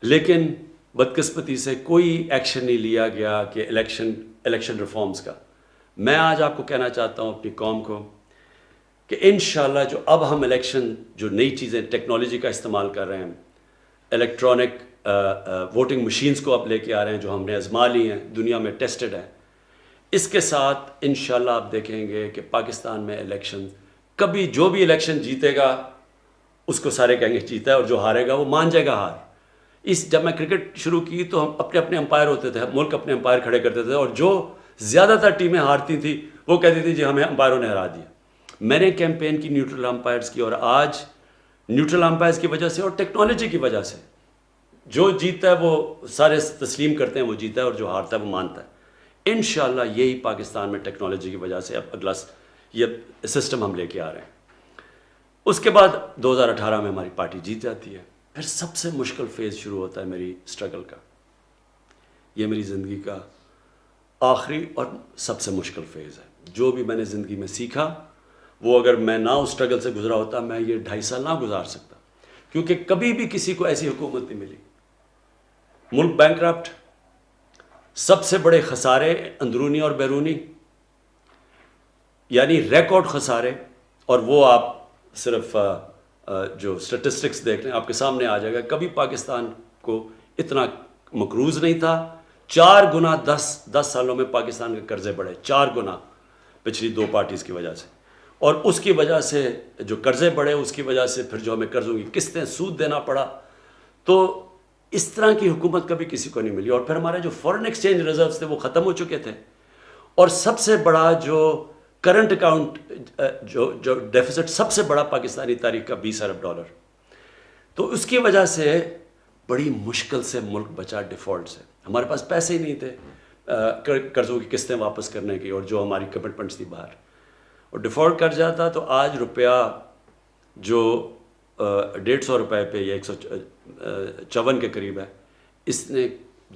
لیکن بدقسمتی سے کوئی ایکشن نہیں لیا گیا کہ الیکشن ریفارمز کا. میں آج آپ کو کہنا چاہتا ہوں اپنی قوم کو کہ انشاءاللہ جو اب ہم الیکشن جو نئی چیزیں ٹیکنالوجی کا استعمال کر رہے ہیں، الیکٹرانک ووٹنگ مشینز کو اب لے کے آ رہے ہیں جو ہم نے آزما لی ہیں، دنیا میں ٹیسٹڈ ہیں، اس کے ساتھ انشاءاللہ آپ دیکھیں گے کہ پاکستان میں الیکشن کبھی جو بھی الیکشن جیتے گا اس کو سارے کہیں گے جیتا ہے، اور جو ہارے گا وہ مان جائے گا ہار. جب میں کرکٹ شروع کی تو ہم اپنے امپائر ہوتے تھے، ملک اپنے امپائر کھڑے کرتے تھے، اور جو زیادہ تر ٹیمیں ہارتی تھیں وہ کہتی تھی جی ہمیں امپائروں نے ہرا دیا. میں نے کیمپین کی نیوٹرل امپائرز کی، اور آج نیوٹرل امپائرز کی وجہ سے اور ٹیکنالوجی کی وجہ سے جو جیتتا ہے وہ سارے تسلیم کرتے ہیں وہ جیتا ہے، اور جو ہارتا ہے وہ مانتا ہے. انشاءاللہ یہی پاکستان میں ٹیکنالوجی کی وجہ سے اب اگلا یہ سسٹم ہم لے کے آ رہے ہیں. اس کے بعد 2018 میں ہماری پارٹی جیت جاتی ہے. پھر سب سے مشکل فیز شروع ہوتا ہے میری سٹرگل کا. یہ میری زندگی کا آخری اور سب سے مشکل فیز ہے. جو بھی میں نے زندگی میں سیکھا وہ اگر میں نہ اس سٹرگل سے گزرا ہوتا میں یہ 2.5 سال نہ گزار سکتا، کیونکہ کبھی بھی کسی کو ایسی حکومت نہیں ملی. ملک بینکرپٹ، سب سے بڑے خسارے اندرونی اور بیرونی، یعنی ریکارڈ خسارے. اور وہ آپ صرف جو سٹیٹسٹکس دیکھ لیں آپ کے سامنے آ جائے گا. کبھی پاکستان کو اتنا مقروض نہیں تھا. 4 گنا 10 سالوں میں پاکستان کے قرضے بڑھے، 4 گنا پچھلی 2 پارٹیز کی وجہ سے. اور اس کی وجہ سے جو قرضے بڑھے، اس کی وجہ سے پھر جو ہمیں قرضوں کی قسطیں سود دینا پڑا. تو اس طرح کی حکومت کبھی کسی کو نہیں ملی. اور پھر ہمارے جو فورن ایکسچینج ریزروز تھے وہ ختم ہو چکے تھے. اور سب سے بڑا جو کرنٹ اکاؤنٹ جو ڈیفیسٹ سب سے بڑا پاکستانی تاریخ کا $20 ارب. تو اس کی وجہ سے بڑی مشکل سے ملک بچا ڈیفالٹ سے. ہمارے پاس پیسے ہی نہیں تھے قرضوں کی قسطیں واپس کرنے کی، اور جو ہماری کمٹمنٹس تھی باہر، اور ڈیفالٹ کر جاتا. تو آج روپیہ جو 150 روپے پہ یا 154 کے قریب ہے، اس نے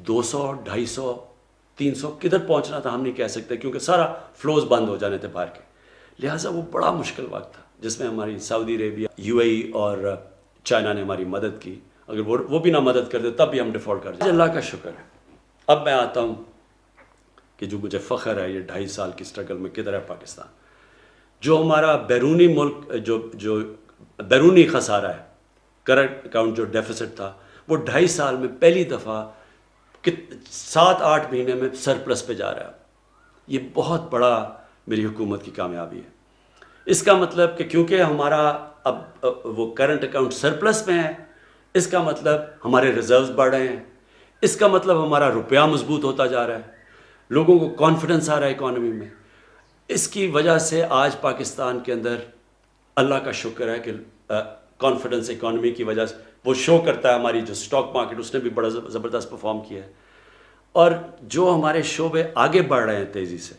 200 250 300 کدھر پہنچنا تھا ہم نہیں کہہ سکتے، کیونکہ سارا فلوز بند ہو جانے تھے باہر کے. لہٰذا وہ بڑا مشکل وقت تھا جس میں ہماری سعودی عربیہ، UAE اور چائنا نے ہماری مدد کی. اگر وہ بھی نہ مدد کرتے تب بھی ہم ڈیفالٹ کر جائیں. اللہ کا شکر ہے. اب میں آتا ہوں کہ جو مجھے فخر ہے یہ 2.5 سال کی سٹرگل میں کدھر ہے پاکستان. جو ہمارا بیرونی ملک جو بیرونی خسارہ ہے، کرنٹ اکاؤنٹ جو ڈیفیسٹ تھا، وہ 2.5 سال میں پہلی دفعہ 7-8 مہینے میں سرپلس پہ جا رہا ہے. یہ بہت بڑا میری حکومت کی کامیابی ہے. اس کا مطلب کہ کیونکہ ہمارا اب وہ کرنٹ اکاؤنٹ سرپلس میں ہے، اس کا مطلب ہمارے ریزروز بڑھ رہے ہیں، اس کا مطلب ہمارا روپیہ مضبوط ہوتا جا رہا ہے، لوگوں کو کانفیڈنس آ رہا ہے اکانومی میں. اس کی وجہ سے آج پاکستان کے اندر اللہ کا شکر ہے کہ کانفیڈنس اکانومی کی وجہ سے وہ شو کرتا ہے. ہماری جو سٹاک مارکیٹ اس نے بھی بڑا زبردست پرفارم کیا ہے. اور جو ہمارے شعبے آگے بڑھ رہے ہیں تیزی سے،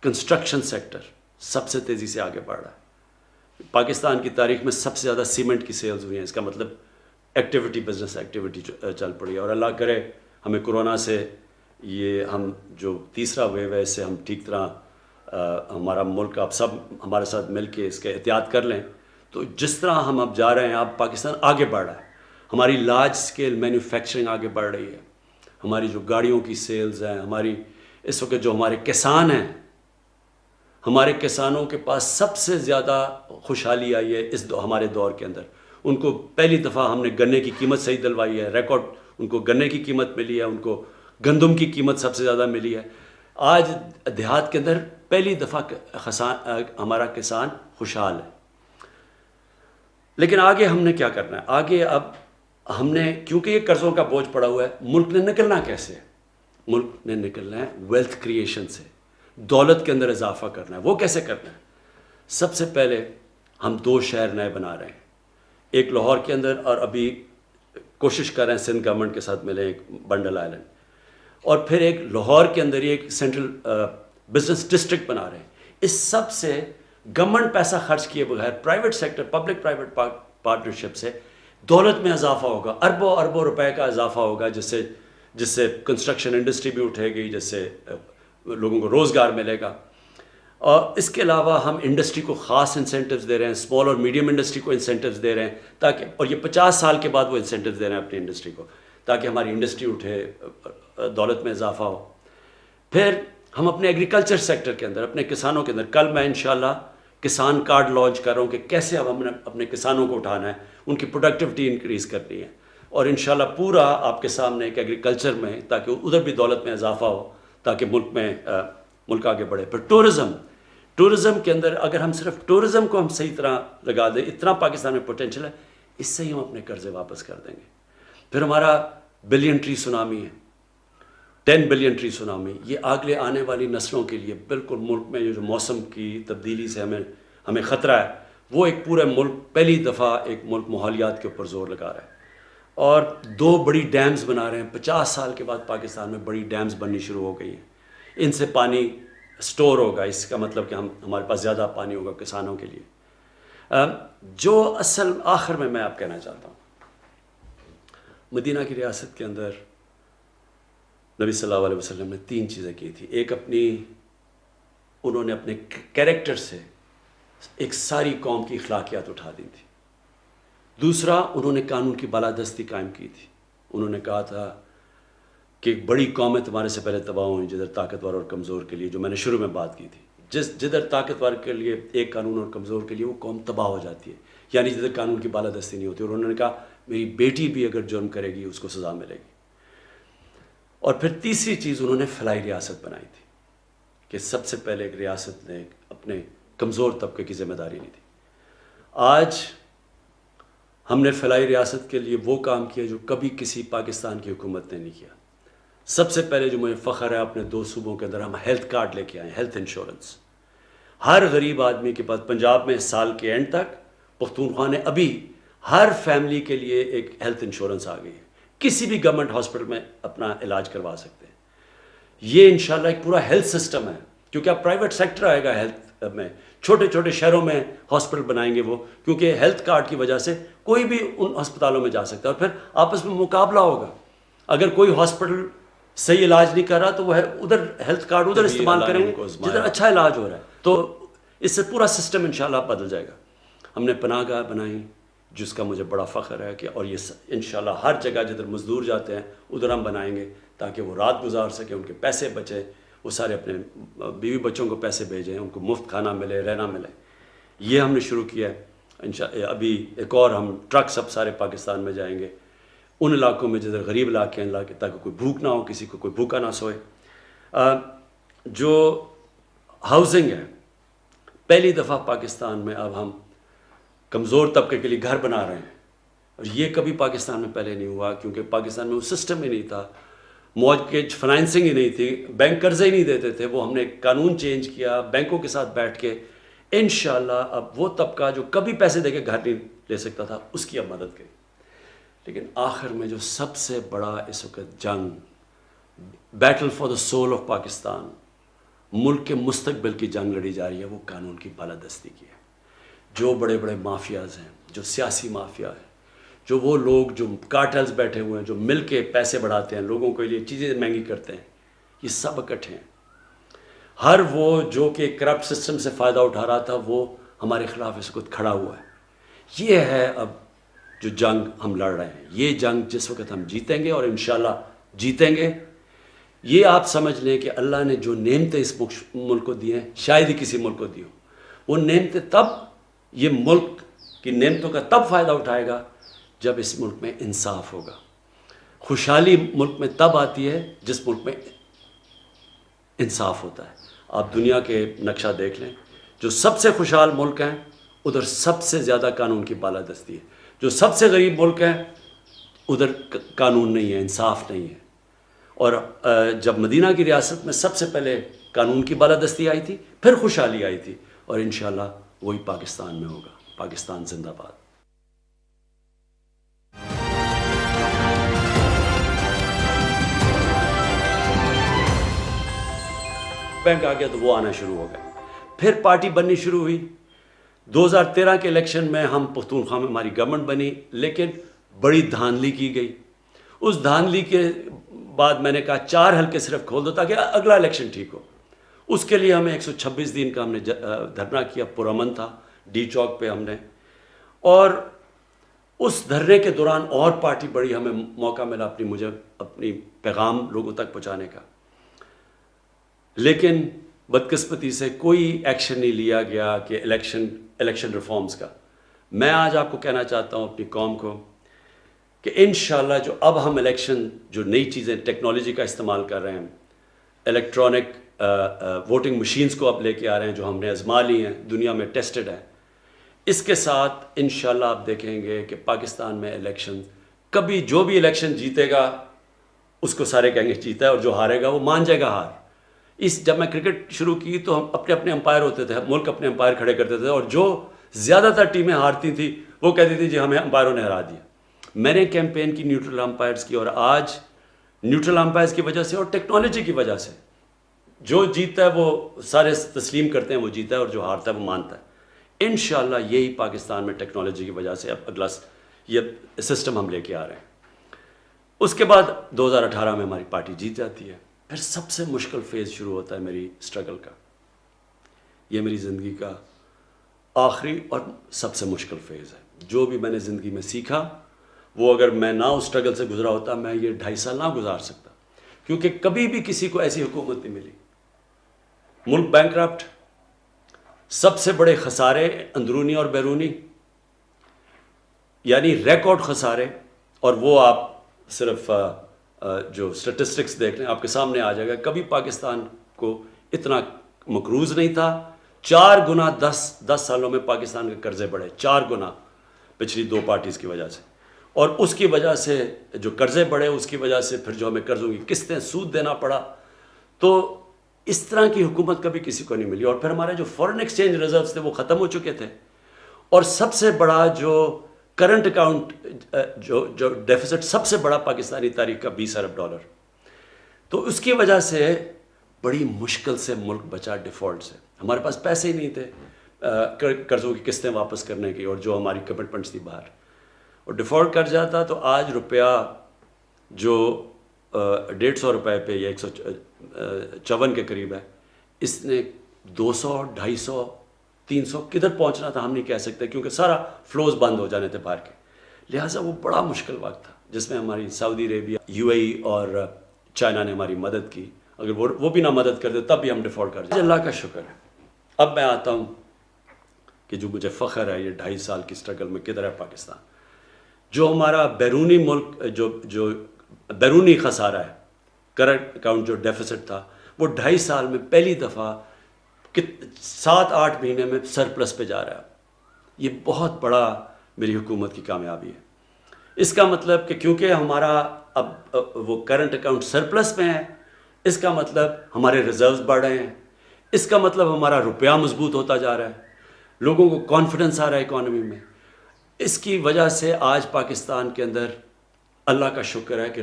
کنسٹرکشن سیکٹر سب سے تیزی سے آگے بڑھ رہا ہے. پاکستان کی تاریخ میں سب سے زیادہ سیمنٹ کی سیلز ہوئی ہیں. اس کا مطلب ایکٹیویٹی، بزنس ایکٹیویٹی چل پڑی ہے. اور اللہ کرے ہمیں کورونا سے یہ ہم جو تیسرا ویو ہے اس سے ہم ٹھیک طرح ہمارا ملک آپ سب ہمارے ساتھ مل کے اس کے احتیاط کر لیں. تو جس طرح ہم اب جا رہے ہیں، اب پاکستان آگے بڑھ رہا ہے. ہماری لارج سکیل مینوفیکچرنگ آگے بڑھ رہی ہے. ہماری جو گاڑیوں کی سیلز ہیں، ہماری اس وقت جو ہمارے کسان ہیں، ہمارے کسانوں کے پاس سب سے زیادہ خوشحالی آئی ہے ہمارے دور کے اندر. ان کو پہلی دفعہ ہم نے گنے کی قیمت صحیح دلوائی ہے، ریکارڈ ان کو گنے کی قیمت ملی ہے، ان کو گندم کی قیمت سب سے زیادہ ملی ہے. آج دیہات کے اندر پہلی دفعہ ہمارا کسان خوشحال ہے. لیکن آگے ہم نے کیا کرنا ہے؟ آگے اب ہم نے، کیونکہ یہ قرضوں کا بوجھ پڑا ہوا ہے، ملک نے نکلنا کیسے ہے؟ ملک نے نکلنا ہے ویلتھ کریشن سے، دولت کے اندر اضافہ کرنا ہے. وہ کیسے کرنا ہے؟ سب سے پہلے ہم 2 شہر نئے بنا رہے ہیں. ایک لاہور کے اندر، اور ابھی کوشش کر رہے ہیں سندھ گورنمنٹ کے ساتھ ملیں، ایک بنڈل آئلینڈ. اور پھر ایک لاہور کے اندر ہی ایک سینٹرل بزنس ڈسٹرکٹ بنا رہے ہیں. اس سب سے گورنمنٹ پیسہ خرچ کیے بغیر، private sector, public private partnership سے دولت میں اضافہ ہوگا. اربوں اربوں روپے کا اضافہ ہوگا، جس سے کنسٹرکشن انڈسٹری بھی اٹھے گی، جس سے لوگوں کو روزگار ملے گا. اور اس کے علاوہ ہم انڈسٹری کو خاص انسینٹیوز دے رہے ہیں، اسمال اور میڈیم انڈسٹری کو انسینٹیوز دے رہے ہیں تاکہ، اور یہ 50 سال کے بعد وہ انسینٹیوز دے رہے ہیں اپنی انڈسٹری کو تاکہ ہماری انڈسٹری اٹھے، دولت میں اضافہ ہو۔ پھر ہم اپنے ایگریکلچر سیکٹر کے اندر، اپنے کسانوں کے اندر، کل میں انشاءاللہ کسان کارڈ لانچ کر رہا ہوں کہ کیسے اب ہم نے اپنے کسانوں کو اٹھانا ہے، ان کی پروڈکٹیوٹی انکریز کرنی ہے، اور انشاءاللہ پورا آپ کے سامنے ایک ایگریکلچر میں، تاکہ ادھر بھی دولت میں اضافہ ہو، تاکہ ملک آگے بڑھے۔ پھر ٹورزم کے اندر اگر ہم صرف ٹورزم کو ہم صحیح طرح لگا دیں، اتنا پاکستان میں پوٹینشل ہے، اس سے ہی ہم اپنے قرضے واپس کر دیں گے۔ پھر ہمارا بلین ٹری سونامی ہے، 10 بلین ٹری سونامی، یہ اگلے آنے والی نسلوں کے لیے بالکل ملک میں جو موسم کی تبدیلی سے ہمیں خطرہ ہے، وہ ایک پورے ملک پہلی دفعہ ایک ملک ماحولیات کے اوپر زور لگا رہا ہے، اور 2 بڑی ڈیمز بنا رہے ہیں۔ 50 سال کے بعد پاکستان میں بڑی ڈیمز بننی شروع ہو گئی ہیں، ان سے پانی سٹور ہوگا، اس کا مطلب کہ ہمارے پاس زیادہ پانی ہوگا کسانوں کے لیے۔ جو اصل آخر میں آپ کہنا چاہتا ہوں، مدینہ کی ریاست کے اندر نبی صلی اللہ علیہ وسلم نے 3 چیزیں کی تھی۔ ایک انہوں نے اپنے کیریکٹر سے ایک ساری قوم کی اخلاقیات اٹھا دی تھی۔ دوسرا، انہوں نے قانون کی بالادستی قائم کی تھی۔ انہوں نے کہا تھا کہ ایک بڑی قومیں تمہارے سے پہلے تباہ ہوئیں، جدھر طاقتور اور کمزور کے لیے، جو میں نے شروع میں بات کی تھی، جدھر طاقتور کے لیے ایک قانون اور کمزور کے لیے وہ قوم تباہ ہو جاتی ہے، یعنی جدھر قانون کی بالادستی نہیں ہوتی۔ اور انہوں نے کہا میری بیٹی بھی اگر جرم کرے گی اس کو سزا ملے گی۔ اور پھر تیسری چیز انہوں نے فلاحی ریاست بنائی تھی، کہ سب سے پہلے ایک ریاست نے اپنے کمزور طبقے کی ذمہ داری لی تھی۔ آج ہم نے فلاحی ریاست کے لیے وہ کام کیا جو کبھی کسی پاکستان کی حکومت نے نہیں کیا۔ سب سے پہلے جو مجھے فخر ہے، اپنے 2 صوبوں کے اندر ہم ہیلتھ کارڈ لے کے آئے، ہیلتھ انشورنس۔ ہر غریب آدمی کے پاس پنجاب میں سال کے اینڈ تک پختونخوا نے ابھی ہر فیملی کے لیے ایک ہیلتھ انشورنس آ گئی ہے، کسی بھی گورنمنٹ ہاسپٹل میں اپنا علاج کروا سکتے ہیں۔ یہ انشاءاللہ ایک پورا ہیلتھ سسٹم ہے، کیونکہ اب پرائیویٹ سیکٹر آئے گا ہیلتھ میں، چھوٹے چھوٹے شہروں میں ہاسپٹل بنائیں گے وہ، کیونکہ ہیلتھ کارڈ کی وجہ سے کوئی بھی ان ہسپتالوں میں جا سکتا ہے، اور پھر آپس میں مقابلہ ہوگا۔ اگر کوئی ہاسپٹل صحیح علاج نہیں کر رہا تو وہ ادھر ہیلتھ کارڈ ادھر استعمال کریں گے جدھر اچھا علاج ہو رہا ہے، تو اس سے پورا سسٹم انشاءاللہ بدل جائے گا۔ ہم نے پناہ گاہ بنائی، جس کا مجھے بڑا فخر ہے کہ، اور یہ انشاءاللہ ہر جگہ جدھر مزدور جاتے ہیں ادھر ہم بنائیں گے، تاکہ وہ رات گزار سکیں، ان کے پیسے بچے، وہ سارے اپنے بیوی بچوں کو پیسے بھیجیں، ان کو مفت کھانا ملے، رہنا ملے۔ یہ ہم نے شروع کیا ہے۔ ابھی ایک اور ہم ٹرکس اب سارے پاکستان میں جائیں گے، ان علاقوں میں جدھر غریب علاقے ہیں، تاکہ کوئی بھوک نہ ہو، کسی کو کوئی بھوکا نہ سوئے۔ جو ہاؤسنگ ہے، پہلی دفعہ پاکستان میں اب ہم کمزور طبقے کے لیے گھر بنا رہے ہیں، اور یہ کبھی پاکستان میں پہلے نہیں ہوا، کیونکہ پاکستان میں وہ سسٹم ہی نہیں تھا، مورگیج فنانسنگ ہی نہیں تھی، بینک قرضے ہی نہیں دیتے تھے۔ وہ ہم نے قانون چینج کیا، بینکوں کے ساتھ بیٹھ کے، انشاءاللہ اب وہ طبقہ جو کبھی پیسے دے کے گھر نہیں لے سکتا تھا، اس کی اب مدد کریں۔ لیکن آخر میں جو سب سے بڑا اس وقت جنگ، battle for the soul of Pakistan, ملک کے مستقبل کی جنگ لڑی جا رہی ہے، وہ قانون کی بالادستی کی ہے۔ جو بڑے بڑے مافیاز ہیں، جو سیاسی مافیا ہے، جو وہ لوگ جو کارٹلز بیٹھے ہوئے ہیں، جو مل کے پیسے بڑھاتے ہیں، لوگوں کے لیے چیزیں مہنگی کرتے ہیں، یہ سب اکٹھے ہیں۔ ہر وہ جو کہ کرپٹ سسٹم سے فائدہ اٹھا رہا تھا، وہ ہمارے خلاف اس وقت کھڑا ہوا ہے۔ یہ ہے اب جو جنگ ہم لڑ رہے ہیں، یہ جنگ جس وقت ہم جیتیں گے، اور انشاءاللہ جیتیں گے۔ یہ آپ سمجھ لیں کہ اللہ نے جو نعمتیں اس ملک کو دی ہیں، شاید ہی کسی ملک کو دی ہوں۔ وہ نعمتیں تب، یہ ملک کی نعمتوں کا تب فائدہ اٹھائے گا جب اس ملک میں انصاف ہوگا۔ خوشحالی ملک میں تب آتی ہے جس ملک میں انصاف ہوتا ہے۔ آپ دنیا کے نقشہ دیکھ لیں، جو سب سے خوشحال ملک ہیں ادھر سب سے زیادہ قانون کی بالادستی ہے، جو سب سے غریب ملک ہیں ادھر قانون نہیں ہے، انصاف نہیں ہے۔ اور جب مدینہ کی ریاست میں سب سے پہلے قانون کی بالادستی آئی تھی، پھر خوشحالی آئی تھی، اور انشاءاللہ وہی پاکستان میں ہوگا۔ پاکستان زندہ باد۔ بینک آ گیا تو وہ آنا شروع ہو گئے، پھر پارٹی بننی شروع ہوئی۔ 2013 کے الیکشن میں ہم پختونخوا میں ہماری گورنمنٹ بنی، لیکن بڑی دھاندلی کی گئی۔ اس دھاندلی کے بعد میں نے کہا 4 حلقے صرف کھول دو تاکہ اگلا الیکشن ٹھیک ہو۔ اس کے لیے ہمیں 126 دن کا ہم نے دھرنا کیا، پرامن تھا ڈی چوک پہ ہم نے، اور اس دھرنے کے دوران اور پارٹی بڑی ہمیں موقع ملا مجھے اپنی پیغام لوگوں تک پہنچانے کا، لیکن بدقسمتی سے کوئی ایکشن نہیں لیا گیا کہ الیکشن ریفارمز کا۔ میں آج آپ کو کہنا چاہتا ہوں اپنی قوم کو کہ انشاءاللہ جو اب ہم الیکشن، جو نئی چیزیں ٹیکنالوجی کا استعمال کر رہے ہیں، الیکٹرانک ووٹنگ مشینز کو اب لے کے آ رہے ہیں جو ہم نے آزما لی ہیں، دنیا میں ٹیسٹڈ ہیں، اس کے ساتھ انشاءاللہ آپ دیکھیں گے کہ پاکستان میں الیکشن کبھی جو بھی الیکشن جیتے گا اس کو سارے کہیں گے جیتا ہے، اور جو ہارے گا وہ مان جائے گا ہار۔ جب میں کرکٹ شروع کی تو ہم اپنے امپائر ہوتے تھے، ملک اپنے امپائر کھڑے کرتے تھے، اور جو زیادہ تر ٹیمیں ہارتی تھیں وہ کہتی تھی جی ہمیں امپائروں نے ہرا دیا۔ میں نے کیمپین کی نیوٹرل امپائرز کی، اور آج نیوٹرل امپائرز کی وجہ سے اور ٹیکنالوجی کی وجہ سے جو جیتتا ہے وہ سارے تسلیم کرتے ہیں وہ جیتا ہے، اور جو ہارتا ہے وہ مانتا ہے۔ انشاءاللہ یہی پاکستان میں ٹیکنالوجی کی وجہ سے اب اگلا یہ سسٹم ہم لے کے آ رہے ہیں۔ اس کے بعد 2018 میں ہماری پارٹی جیت جاتی ہے، پھر سب سے مشکل فیز شروع ہوتا ہے میری سٹرگل کا۔ یہ میری زندگی کا آخری اور سب سے مشکل فیز ہے۔ جو بھی میں نے زندگی میں سیکھا وہ اگر میں نہ اس سٹرگل سے گزرا ہوتا میں یہ 2.5 سال نہ گزار سکتا، کیونکہ کبھی بھی کسی کو ایسی حکومت نہیں ملی۔ ملک بینکرپٹ، سب سے بڑے خسارے اندرونی اور بیرونی، یعنی ریکارڈ خسارے، اور وہ آپ صرف جو سٹیٹسٹکس دیکھ لیں آپ کے سامنے آ جائے گا۔ کبھی پاکستان کو اتنا مقروض نہیں تھا، 4 گنا 10 سالوں میں پاکستان کے قرضے بڑھے، 4 گنا پچھلی 2 پارٹیز کی وجہ سے، اور اس کی وجہ سے جو قرضے بڑھے اس کی وجہ سے پھر جو ہمیں قرضوں کی قسطیں سود دینا پڑا۔ تو اس طرح کی حکومت کبھی کسی کو نہیں ملی، اور پھر ہمارے جو فورن ایکسچینج ریزروز تھے وہ ختم ہو چکے تھے، اور سب سے بڑا جو کرنٹ اکاؤنٹ جو ڈیفیسٹ سب سے بڑا پاکستانی تاریخ کا $20 ارب۔ تو اس کی وجہ سے بڑی مشکل سے ملک بچا ڈیفالٹ سے۔ ہمارے پاس پیسے ہی نہیں تھے قرضوں کی قسطیں واپس کرنے کی، اور جو ہماری کمٹمنٹس تھی باہر، اور ڈیفالٹ کر جاتا تو آج روپیہ جو 150 روپے پہ یا 154 کے قریب ہے، اس نے 200 250 300 کدھر پہنچنا تھا ہم نہیں کہہ سکتے، کیونکہ سارا فلوز بند ہو جانے تھے باہر کے۔ لہٰذا وہ بڑا مشکل وقت تھا جس میں ہماری سعودی عربیہ، UAE اور چائنا نے ہماری مدد کی۔ اگر وہ بھی نہ مدد کرتے تب بھی ہم ڈیفالٹ کر جاتے۔ اللہ کا شکر ہے۔ اب میں آتا ہوں کہ جو مجھے فخر ہے یہ 2.5 سال کی سٹرگل میں کدھر ہے پاکستان۔ جو ہمارا بیرونی ملک جو بیرونی خسارہ ہے، کرنٹ اکاؤنٹ جو ڈیفیسٹ تھا، وہ 2.5 سال میں پہلی دفعہ 7-8 مہینے میں سرپلس پہ جا رہا ہے۔ یہ بہت بڑا میری حکومت کی کامیابی ہے۔ اس کا مطلب کہ کیونکہ ہمارا اب وہ کرنٹ اکاؤنٹ سرپلس میں ہے، اس کا مطلب ہمارے ریزروز بڑھ رہے ہیں، اس کا مطلب ہمارا روپیہ مضبوط ہوتا جا رہا ہے، لوگوں کو کانفیڈنس آ رہا ہے اکانومی میں۔ اس کی وجہ سے آج پاکستان کے اندر اللہ کا شکر ہے کہ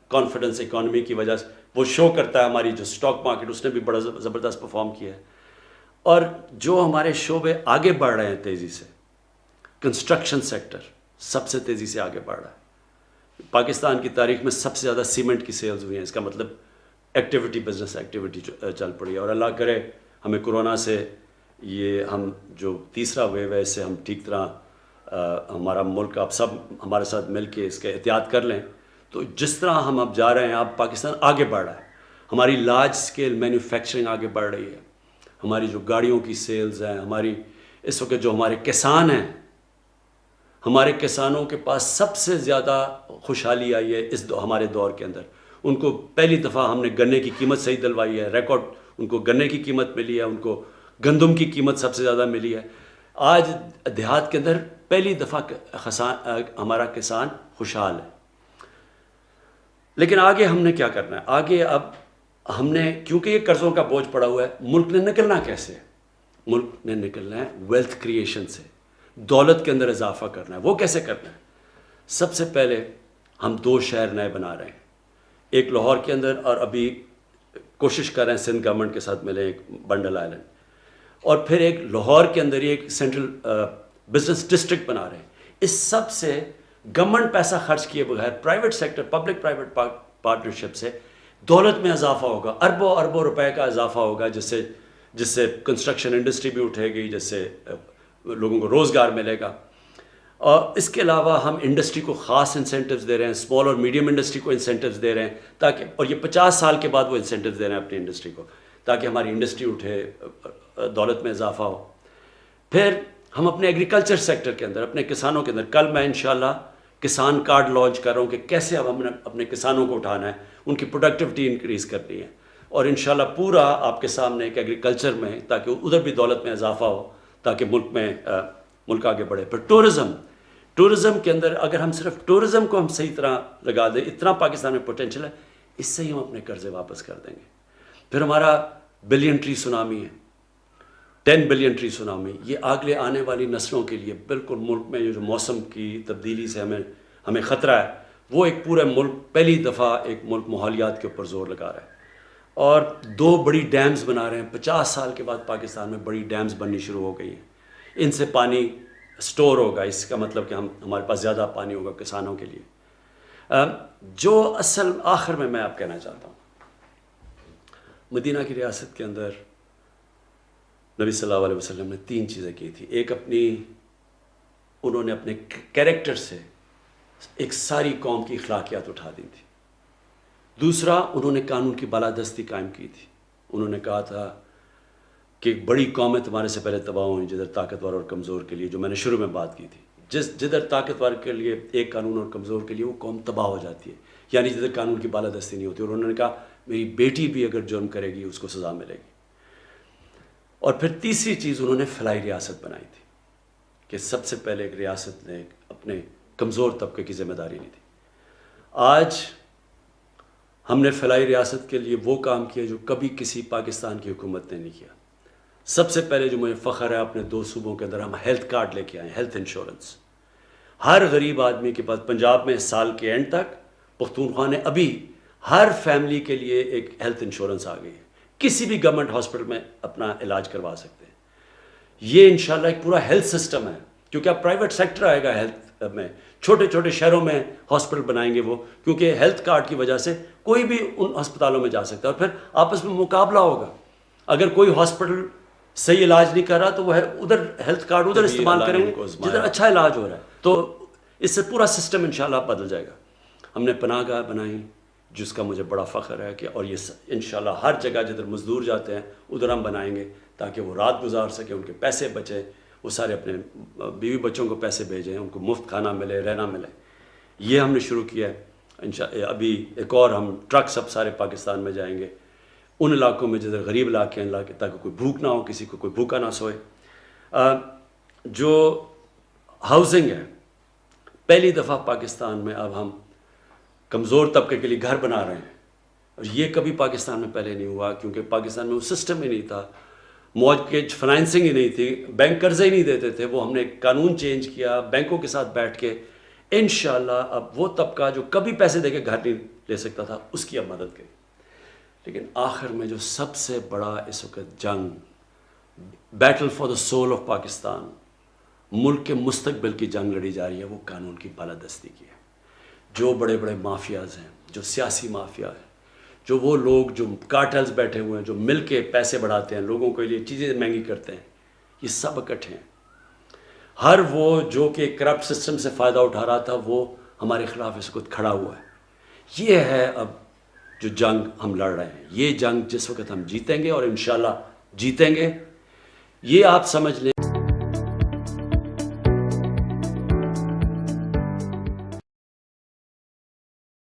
کانفیڈنس اکانومی کی وجہ سے وہ شو کرتا ہے۔ ہماری جو سٹاک مارکیٹ اس نے بھی بڑا زبردست پرفارم کیا ہے، اور جو ہمارے شعبے آگے بڑھ رہے ہیں تیزی سے، کنسٹرکشن سیکٹر سب سے تیزی سے آگے بڑھ رہا ہے۔ پاکستان کی تاریخ میں سب سے زیادہ سیمنٹ کی سیلز ہوئی ہیں، اس کا مطلب ایکٹیویٹی، بزنس ایکٹیویٹی چل پڑی ہے۔ اور اللہ کرے ہمیں کورونا سے یہ ہم جو تیسرا ویو ہے اس سے ہم ٹھیک طرح ہمارا ملک آپ سب ہمارے ساتھ مل کے اس کے احتیاط کر لیں، تو جس طرح ہم اب جا رہے ہیں اب پاکستان آگے بڑھ رہا ہے۔ ہماری لارج سکیل مینوفیکچرنگ آگے بڑھ رہی ہے، ہماری جو گاڑیوں کی سیلز ہیں، ہماری اس وقت جو ہمارے کسان ہیں، ہمارے کسانوں کے پاس سب سے زیادہ خوشحالی آئی ہے ہمارے دور کے اندر۔ ان کو پہلی دفعہ ہم نے گنے کی قیمت صحیح دلوائی ہے، ریکارڈ ان کو گنے کی قیمت ملی ہے، ان کو گندم کی قیمت سب سے زیادہ ملی ہے۔ آج دیہات کے اندر پہلی دفعہ ہمارا کسان خوشحال ہے۔ لیکن آگے ہم نے کیا کرنا ہے؟ آگے اب ہم نے، کیونکہ یہ قرضوں کا بوجھ پڑا ہوا ہے، ملک نے نکلنا کیسے؟ ملک نے نکلنا ہے ویلتھ کریشن سے، دولت کے اندر اضافہ کرنا ہے۔ وہ کیسے کرنا ہے؟ سب سے پہلے ہم 2 شہر نئے بنا رہے ہیں، ایک لاہور کے اندر، اور ابھی کوشش کر رہے ہیں سندھ گورنمنٹ کے ساتھ ملے ایک بنڈل آئلینڈ، اور پھر ایک لاہور کے اندر ہی ایک سینٹرل بزنس ڈسٹرکٹ بنا رہے ہیں۔ اس سب سے گورنمنٹ پیسہ خرچ کیے بغیر، private sector, public private partnership سے دولت میں اضافہ ہوگا، اربوں اربوں روپے کا اضافہ ہوگا، جس سے کنسٹرکشن انڈسٹری بھی اٹھے گی، جس سے لوگوں کو روزگار ملے گا۔ اور اس کے علاوہ ہم انڈسٹری کو خاص انسینٹیوز دے رہے ہیں, اسمال اور میڈیم انڈسٹری کو انسینٹیوز دے رہے ہیں تاکہ, اور یہ 50 سال کے بعد وہ انسینٹیوز دے رہے ہیں اپنی انڈسٹری کو تاکہ ہماری انڈسٹری اٹھے, دولت میں اضافہ ہو. پھر ہم اپنے ایگریکلچر سیکٹر کے اندر, اپنے کسانوں کے اندر, کل میں انشاءاللہ کسان کارڈ لانچ کر رہا ہوں کہ کیسے اب ہم نے اپنے کسانوں کو اٹھانا ہے, ان کی پروڈکٹیوٹی انکریز کرنی ہے, اور انشاءاللہ پورا آپ کے سامنے ایک ایگریکلچر میں, تاکہ ادھر بھی دولت میں اضافہ ہو, تاکہ ملک آگے بڑھے. پھر ٹورزم کے اندر اگر ہم صرف ٹورزم کو ہم صحیح طرح لگا دیں, اتنا پاکستان میں پوٹینشیل ہے, اس سے ہی ہم اپنے قرضے واپس کر دیں گے. پھر ہمارا بلین ٹری سونامی ہے, 10 بلین ٹری سونامی, یہ اگلے آنے والی نسلوں کے لیے بالکل ملک میں جو موسم کی تبدیلی سے ہمیں خطرہ ہے, وہ ایک پورے ملک پہلی دفعہ ایک ملک ماحولیات کے اوپر زور لگا رہا ہے. اور 2 بڑی ڈیمز بنا رہے ہیں, 50 سال کے بعد پاکستان میں بڑی ڈیمز بننی شروع ہو گئی ہیں, ان سے پانی سٹور ہوگا, اس کا مطلب کہ ہمارے پاس زیادہ پانی ہوگا کسانوں کے لیے. جو اصل آخر میں آپ کہنا چاہتا ہوں, مدینہ کی ریاست کے اندر نبی صلی اللہ علیہ وسلم نے 3 چیزیں کی تھی. ایک انہوں نے اپنے کیریکٹر سے ایک ساری قوم کی اخلاقیات اٹھا دی تھی. دوسرا, انہوں نے قانون کی بالادستی قائم کی تھی. انہوں نے کہا تھا کہ ایک بڑی قومیں تمہارے سے پہلے تباہ ہوئیں جدھر طاقتور اور کمزور کے لیے, جو میں نے شروع میں بات کی تھی, جدھر طاقتور کے لیے ایک قانون اور کمزور کے لیے وہ قوم تباہ ہو جاتی ہے, یعنی جدھر قانون کی بالادستی نہیں ہوتی. اور انہوں نے کہا میری بیٹی بھی اگر جرم کرے گی اس کو سزا ملے گی. اور پھر تیسری چیز, انہوں نے فلاحی ریاست بنائی تھی کہ سب سے پہلے ایک ریاست نے اپنے کمزور طبقے کی ذمہ داری لی تھی. آج ہم نے فلاحی ریاست کے لیے وہ کام کیا جو کبھی کسی پاکستان کی حکومت نے نہیں کیا. سب سے پہلے جو مجھے فخر ہے, اپنے 2 صوبوں کے اندر ہم ہیلتھ کارڈ لے کے آئے, ہیلتھ انشورنس. ہر غریب آدمی کے پاس پنجاب میں سال کے اینڈ تک, پختونخوا نے ابھی ہر فیملی کے لیے ایک ہیلتھ انشورنس آ گئی ہے, کسی بھی گورنمنٹ ہاسپٹل میں اپنا علاج کروا سکتے ہیں. یہ انشاءاللہ ایک پورا ہیلتھ سسٹم ہے, کیونکہ اب پرائیویٹ سیکٹر آئے گا ہیلتھ میں, چھوٹے چھوٹے شہروں میں ہاسپٹل بنائیں گے وہ, کیونکہ ہیلتھ کارڈ کی وجہ سے کوئی بھی ان ہسپتالوں میں جا سکتا ہے. اور پھر آپس میں مقابلہ ہوگا, اگر کوئی ہاسپٹل صحیح علاج نہیں کر رہا تو وہ ادھر ہیلتھ کارڈ ادھر استعمال کریں گے جدھر اچھا علاج ہو رہا ہے. تو اس سے پورا سسٹم انشاءاللہ بدل جائے گا. ہم نے پناہ گاہ بنائی جس کا مجھے بڑا فخر ہے کہ, اور یہ انشاءاللہ ہر جگہ جدھر مزدور جاتے ہیں ادھر ہم بنائیں گے تاکہ وہ رات گزار سکیں, ان کے پیسے بچیں, وہ سارے اپنے بیوی بچوں کو پیسے بھیجیں, ان کو مفت کھانا ملے, رہنا ملے. یہ ہم نے شروع کیا ہے. ابھی ایک اور ہم ٹرکس اب سارے پاکستان میں جائیں گے ان علاقوں میں جدھر غریب علاقے ہیں, تاکہ کوئی بھوک نہ ہو, کسی کو کوئی بھوکا نہ سوئے. جو ہاؤسنگ ہے, پہلی دفعہ پاکستان میں اب ہم کمزور طبقے کے لیے گھر بنا رہے ہیں, اور یہ کبھی پاکستان میں پہلے نہیں ہوا, کیونکہ پاکستان میں وہ سسٹم ہی نہیں تھا, مورگیج فنانسنگ ہی نہیں تھی, بینک قرضے ہی نہیں دیتے تھے. وہ ہم نے قانون چینج کیا, بینکوں کے ساتھ بیٹھ کے انشاءاللہ اب وہ طبقہ جو کبھی پیسے دے کے گھر نہیں لے سکتا تھا اس کی اب مدد کریں. لیکن آخر میں جو سب سے بڑا اس وقت جنگ, battle for the soul of Pakistan, ملک کے مستقبل کی جنگ لڑی جا رہی ہے, وہ قانون کی بالادستی کی ہے. جو بڑے بڑے مافیاز ہیں, جو سیاسی مافیا ہیں, جو وہ لوگ جو کارٹلز بیٹھے ہوئے ہیں, جو مل کے پیسے بڑھاتے ہیں, لوگوں کے لیے چیزیں مہنگی کرتے ہیں, یہ سب اکٹھے ہیں. ہر وہ جو کہ کرپٹ سسٹم سے فائدہ اٹھا رہا تھا وہ ہمارے خلاف اس وقت کھڑا ہوا ہے. یہ ہے اب جو جنگ ہم لڑ رہے ہیں, یہ جنگ جس وقت ہم جیتیں گے, اور انشاءاللہ جیتیں گے, یہ آپ سمجھ لیں.